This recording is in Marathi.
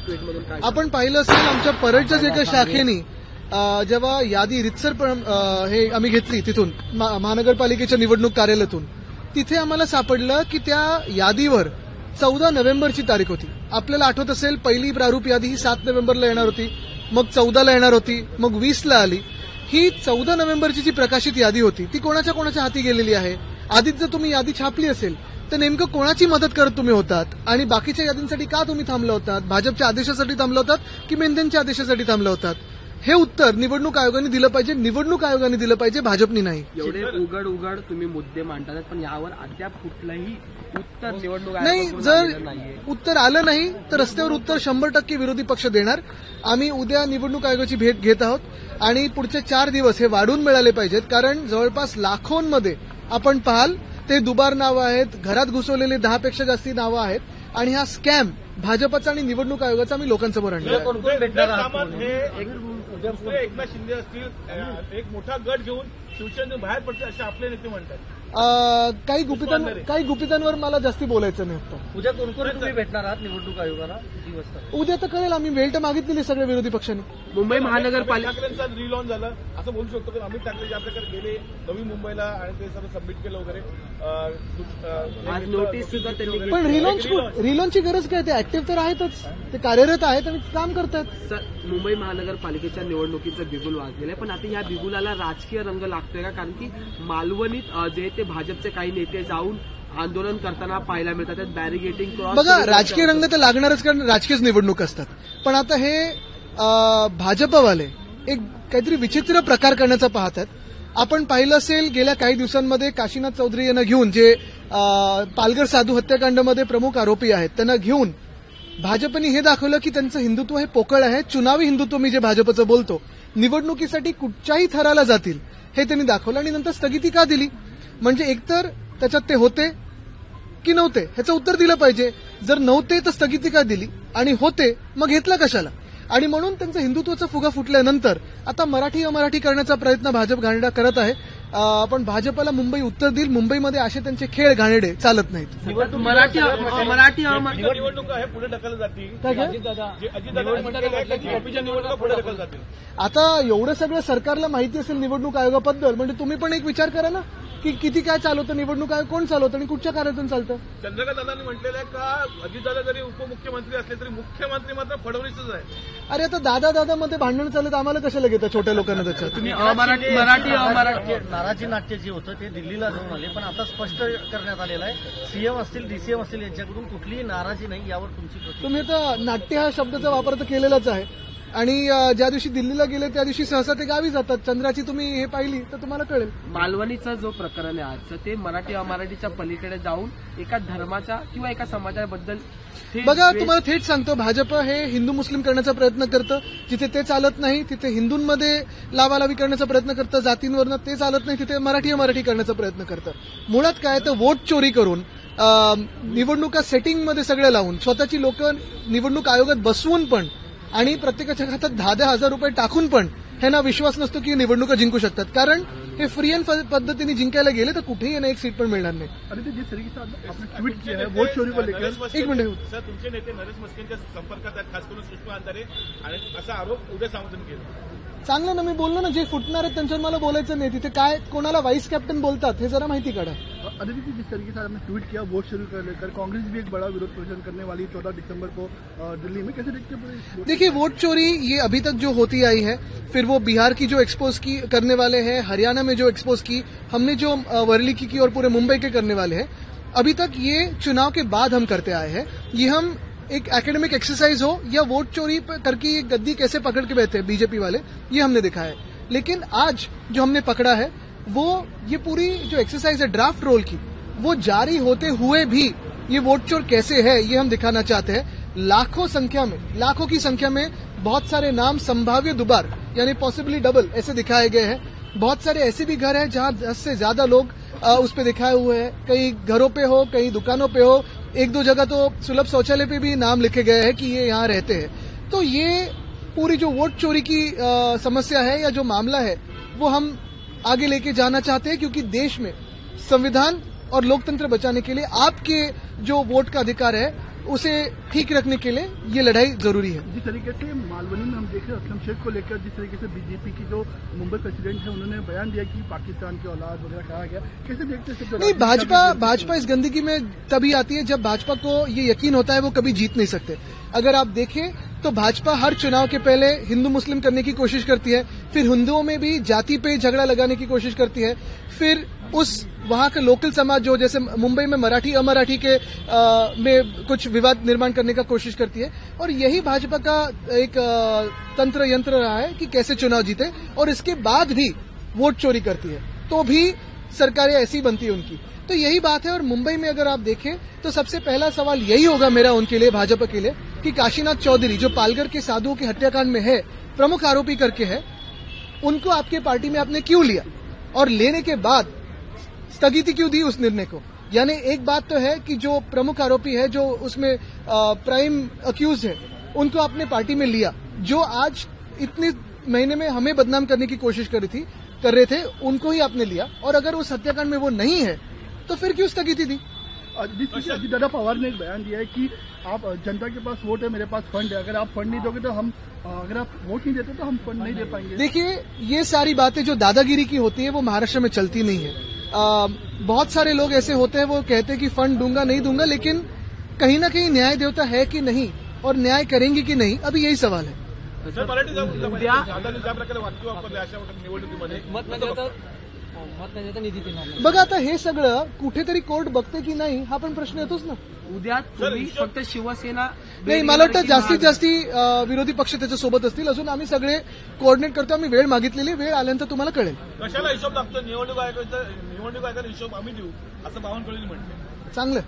ट्विटमधून काय आपण पाहिलं असेल आमच्या परळच्या जे काही शाखेनी जेव्हा यादी रितसर हे आम्ही घेतली तिथून महानगरपालिकेच्या निवडणूक कार्यालयातून, तिथे आम्हाला सापडलं की त्या यादीवर 14 नोव्हेंबरची तारीख होती. आपल्याला आठवत असेल पहिली प्रारूप यादी ही 7 नोव्हेंबरला येणार होती, मग 14ला येणार होती, मग 20ला आली. ही 14 नोव्हेंबरची जी प्रकाशित यादी होती ती कोणाच्या हाती गेलेली आहे? आधीच जर तुम्ही यादी छापली असेल तर नेमकं कोणाची मदत करत तुम्ही होतात आणि बाकीच्या यादींसाठी का तुम्ही थांबला होतात? भाजपच्या आदेशासाठी थांबला होतात की मेंढ्यांच्या आदेशासाठी थांबला होतात? हे उत्तर निवडणूक आयोगाने दिलं पाहिजे, निवडणूक आयोगाने दिलं पाहिजे, भाजपनी नाही. एवढे उघड तुम्ही मुद्दे मांडतात पण यावर अद्याप कुठलंही उत्तर निवडणूक नाही. जर उत्तर आलं नाही तर रस्त्यावर उत्तर 100% विरोधी पक्ष देणार. आम्ही उद्या निवडणूक आयोगाची भेट घेत आहोत आणि पुढचे 4 दिवस हे वाढून मिळाले पाहिजेत, कारण जवळपास लाखोंमध्ये आपण पाहाल ते दुबार नावं आहेत, घरात घुसवलेले 10 पेक्षा जास्ती नावं आहेत आणि हा स्कॅम भाजपचा आणि निवडणूक आयोगाचा आम्ही लोकांसमोर आणला. एकनाथ शिंदे असतील एक मोठा गट घेऊन शिवसेनेतून बाहेर पडते असे आपले नेते म्हणतात. काही गुपितांवर मला जास्ती बोलायचं नाही. उद्या कोण तुम्ही भेटणार आहात निवडणूक आयोगाला? उद्या तर कळेल. आम्ही वेळ तर मागितलेली सगळ्या विरोधी पक्षांनी. मुंबई महानगरपालिका ठाकरेंचा रिलॉन्च झालं असं बोलू शकतो की अमित ठाकरे ज्या प्रकारे गेले नवी मुंबईला आणि ते सर्व सबमिट केलं वगैरे, आज नोटीस सुद्धा त्यांनी. पण रिलॉन्चची गरज काय? ते ऍक्टिव्ह तर आहेतच, ते कार्यरत आहेत आणि काम करतात. मुंबई महानगरपालिकेच्या निवडणुकीचं बिगुल वाजलेलं आहे, पण आता या बिगुलाला राजकीय रंग लागतोय का? कारण की मालवणीत जे ते भाजपचे काही नेते जाऊन आंदोलन करताना पाहायला मिळतात, बॅरिगेटिंग क्रॉस. बघा, राजकीय रंग तर लागणारच, कारण राजकीय निवडणूक असतात. पण आता हे भाजपवाले एक काहीतरी विचित्र प्रकार करण्याचा पाहतात. आपण पाहिलं असेल गेल्या काही दिवसांमध्ये काशीनाथ चौधरी यांना घेऊन, जे पालघर साधू हत्याकांडामध्ये प्रमुख आरोपी आहेत, त्यांना घेऊन भाजपने हे दाखवलं की त्यांचं हिंदुत्व हे पोकळ आहे. चुनावी हिंदुत्व मी जे भाजपचं बोलतो, निवडणुकीसाठी कुठच्याही थराला जातील हे त्यांनी दाखवलं आणि नंतर स्थगिती का दिली? म्हणजे एकतर त्याच्यात ते होते की नव्हते ह्याचं उत्तर दिलं पाहिजे. जर नव्हते तर स्थगिती का दिली आणि होते मग घेतलं कशाला? आणि म्हणून त्यांचं हिंदुत्वाचा फुगा फुटल्यानंतर आता मराठी अमराठी करण्याचा प्रयत्न भाजप घाणेरडा करत आहे. पण भाजपला मुंबई उत्तर देईल. मुंबईमध्ये असे त्यांचे खेळ घाणेरडे चालत नाहीत. मराठी निवडणूक आहे पुढे ढकलली जातील. आता एवढं सगळं सरकारला माहिती असेल निवडणूक आयोगाबद्दल, म्हणजे तुम्ही पण एक विचार करा ना की किती काय चालवतं निवडणूक आयोग, कोण चालवतं आणि कुठच्या कार्यातून चालतं. चंद्रकांत दादांनी म्हटलेलं आहे का अजितदादा जरी उपमुख्यमंत्री असले तरी मुख्यमंत्री मात्र फडणवीसच आहे. अरे आता दादा मध्ये भांडण चालत आम्हाला कशाला घेतात छोट्या लोकांना त्याच्यात? तुम्ही मराठी नाराजी नाट्य जे होतं ते दिल्लीला जाऊन आले, पण आता स्पष्ट करण्यात आलेलं आहे सीएम असतील डीसीएम असतील यांच्याकडून कुठलीही नाराजी नाही. यावर तुमची तुम्ही आता नाट्य हा शब्दाचा वापर तर केलेलाच आहे आणि ज्या दिवशी दिल्लीला गेले त्या दिवशी सहसा ते गावी जातात. चंद्राची तुम्ही हे पाहिली तर तुम्हाला कळेल. मालवणीचा जो प्रकरण आहे आजचं, ते मराठी अमराठीच्या पलीकडे जाऊन एका धर्माच्या किंवा एका समाजाबद्दल. बघा, तुम्हाला थेट सांगतो, भाजप हे हिंदू मुस्लिम करण्याचा प्रयत्न करतं. जिथे ते चालत नाही तिथे हिंदूंमध्ये लावालावी करण्याचा प्रयत्न करतं. जातींवरनं ते चालत नाही तिथे मराठी अमराठी करण्याचा प्रयत्न करतं. मुळात काय तर वोट चोरी करून निवडणुका सेटिंगमध्ये सगळं लावून स्वतःची लोक निवडणूक आयोगात बसवून पण आणि प्रत्येकाच्या खात्यात 10,000 रुपये टाकून पण ह्यांना विश्वास नसतो की निवडणुका जिंकू शकतात. कारण हे फ्री अँड पद्धतीने जिंकायला गेले तर कुठेही यांना एक सीट पण मिळणार नाही. ट्विट किया है वोट चोरी को लेकर. एक मिनिट सर, तुमचे नेते नरेश मस्केंच्या संपर्कात आहेत, खास करून सुषमा अंधारे, आणि असा आरोप उद्या सामंतांनी केला. चांगलं ना, मी बोललो ना, जे फुटणार आहेत त्यांच्यावर मला बोलायचं नाही. तिथे काय कोणाला व्हाइस कॅप्टन बोलतात हे जरा माहिती काढा. अदिति जी, जिस तरीके से आपने ट्वीट किया वोट शुरू कर लेकर, कांग्रेस भी एक बड़ा विरोध प्रदर्शन करने वाली 14 दिसंबर को दिल्ली में, कैसे देखते हैं? देखिए, वोट चोरी ये अभी तक जो होती आई है, फिर वो बिहार की जो एक्सपोज की करने वाले हैं, हरियाणा में जो एक्सपोज की, हमने जो वर्ली की और पूरे मुंबई के करने वाले हैं. अभी तक ये चुनाव के बाद हम करते आए हैं. ये हम एक एकेडमिक एक्सरसाइज हो या वोट चोरी करके ये गद्दी कैसे पकड़ के बैठे बीजेपी वाले, ये हमने दिखा है. लेकिन आज जो हमने पकड़ा है वो ये पूरी जो एक्सरसाइज है ड्राफ्ट रोल की, वो जारी होते हुए भी ये वोट चोर कैसे है ये हम दिखाना चाहते हैं. लाखों की संख्या में बहुत सारे नाम संभाव्य दुबार यानी पॉसिबली डबल ऐसे दिखाए गए हैं. बहुत सारे ऐसे भी घर हैं जहां 10 से ज्यादा लोग उस पे दिखाए हुए हैं. कई घरों पे हो, कई दुकानों पे हो, 1-2 जगह तो सुलभ शौचालय पे भी नाम लिखे गए हैं कि ये यहाँ रहते हैं. तो ये पूरी जो वोट चोरी की समस्या है या जो मामला है वो हम आगे लेके जाना चाहते हैं, क्योंकि देश में संविधान और लोकतंत्र बचाने के लिए आपके जो वोट का अधिकार है उसे ठीक रखने के लिए ये लड़ाई जरूरी है। जिस तरीके से मालवनी में हम देख रहे हैं असलम शेख को लेकर, जिस तरीके से बीजेपी की जो मुंबई प्रेसिडेंट है उन्होंने बयान दिया कि पाकिस्तान की औलाद वगैरह कहा गया, कैसे देखते हैं? नहीं, भाजपा इस गंदगी में तभी आती है जब भाजपा को ये यकीन होता है वो कभी जीत नहीं सकते। अगर आप देखें तो भाजपा हर चुनाव के पहले हिंदू मुस्लिम करने की कोशिश करती है, फिर हिंदुओं में भी जाति पे झगड़ा लगाने की कोशिश करती है, फिर उस वहां का लोकल समाज जो जैसे मुंबई में मराठी अमराठी के में कुछ विवाद निर्माण करने का कोशिश करती है। और यही भाजपा का एक तंत्र यंत्र रहा है कि कैसे चुनाव जीते, और इसके बाद भी वोट चोरी करती है तो भी सरकारें ऐसी बनती है उनकी। तो यही बात है। और मुंबई में अगर आप देखें तो सबसे पहला सवाल यही होगा मेरा उनके लिए, भाजपा के लिए, कि काशीनाथ चौधरी जो पालघर के साधुओं के हत्याकांड में है, प्रमुख आरोपी करके है, उनको आपके पार्टी में आपने क्यों लिया, और लेने के बाद स्थगिति क्यों दी उस निर्णय को। यानी एक बात तो है कि जो प्रमुख आरोपी है, जो उसमें प्राइम अक्यूज है, उनको आपने पार्टी में लिया, जो आज इतने महीने में हमें बदनाम करने की कोशिश कर रहे थे, उनको ही आपने लिया। और अगर उस हत्याकांड में वो नहीं है तो फिर क्यों स्थगिति दी। अजित दादा पवार ने एक बयान दिया है कि आप जनता के पास वोट है, मेरे पास फंड है, अगर आप फंड नहीं दोगे तो हम, अगर आप वोट नहीं देते तो हम फंड नहीं दे पाएंगे। देखिए, ये सारी बातें जो दादागिरी की होती है वो महाराष्ट्र में चलती नहीं है। बहुत सारे लोग ऐसे होते हैं, वो कहते हैं कि फंड दूंगा नहीं दूंगा, लेकिन कहीं ना कहीं न्याय देवता है कि नहीं, और न्याय करेंगे कि नहीं, अभी यही सवाल है। सर, मराठी ज्या प्रकारे वाटतो आपण अशा निवडणुकीमध्ये मत नाही देता निधी देणार नाही. बघा, आता हे सगळं कुठेतरी कोर्ट बघते की नाही हा पण प्रश्न येतोच ना. उद्या तुम्ही फक्त शिवसेना नाही, मला वाटतं जास्तीत जास्ती विरोधी पक्ष त्याच्या सोबत असतील. अजून आम्ही सगळे कोऑर्डिनेट करतो. आम्ही वेळ मागितलेली, वेळ आल्यानंतर तुम्हाला कळेल. कशाला हिशोब लागतो? निवडणूक आयोगाचा हिशोब आम्ही देऊ असं बावनकुळेंनी म्हटलं. चांगलं.